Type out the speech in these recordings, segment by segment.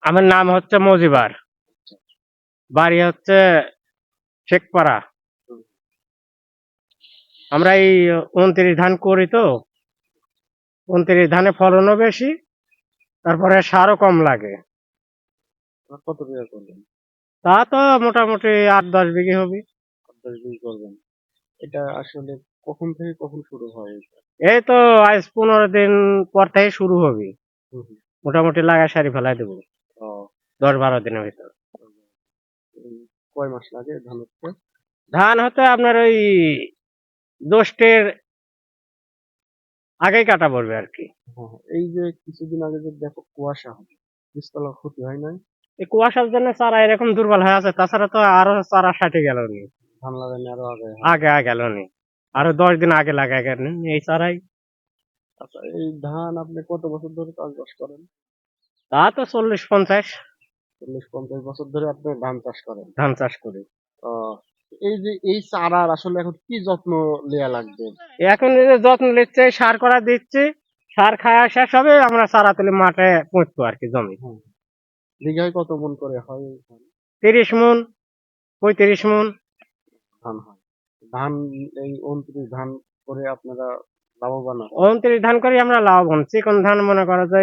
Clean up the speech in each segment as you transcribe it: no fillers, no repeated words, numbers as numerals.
আমার নাম হচ্ছে মজিবার, বাড়ি হচ্ছে শেখপাড়া। আমরা এই 29 ধান করি তো, 29 ধানে ফলনও বেশি, তারপরে সারও কম লাগে। কত বিঘা করবেন? তা তো মোটামুটি 8-10 বিঘে হবে। 10 বিঘা করবেন। এটা আসলে কখন থেকে কখন শুরু হয় এটা? এই তো আজ 15 দিন পর থেকে শুরু হবে। হুম হুম। মোটামুটি লাগা সারি ফেলাই দেবো ও, 10-12 দিনের ভিতর। এই কয় মাস লাগে ধান হতে? ধান হতে আপনার ওই জ্যৈষ্ঠের আগেই কাটা পড়বে আর কি। হ্যাঁ হ্যাঁ। এই যে কিছুদিন আগে যে দেখো কুয়াশা হবে, বীজতলা ক্ষতি হয় নাই? এই কুয়াশার জন্য চারা এরকম দুর্বল হয়ে আছে, তাছাড়া তো আরো চারা সাটে গেল নি, ধান লাগানো আরো আগে হয়। আগে গেল নি, আরো 10 দিন আগে লাগা গেল এই চারাই। আচ্ছা, এই ধান আপনি কত বছর ধরে চাষবাস করেন? তা তো 40-50 40-50 বছর ধরে আপনি ধান চাষ করেন? ধান চাষ করি। ও, এই যে এই চারার আসলে এখন কি যত্ন নেওয়া লাগবে? এখন এই যে যত্ন নিচ্ছে, সার করা দিচ্ছি, সার খাওয়া শেষ হবে আমরা চারা তুলে মাঠে পুঁতবো আর কি জমি। হ্যাঁ, বিঘায় কত মন করে হয় এই ধান? 30 মণ, 35 মণ। ধান হয়। ধান, এই 29 ধান করে আপনারা লাভবান আছেন? 29 ধান করি আমরা লাভবান। চিকন ধান মনে করো যে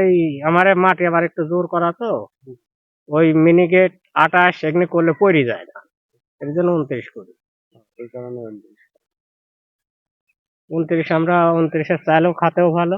আমার মাটি আবার একটু জোর করা তো, ওই মিনিকেট 28 এগুলো করলে পড়ে যায় না, এর জন্য 29 করি। এই কারণে 29 আমরা 29-এর চাইলেও খাতেও ভালো।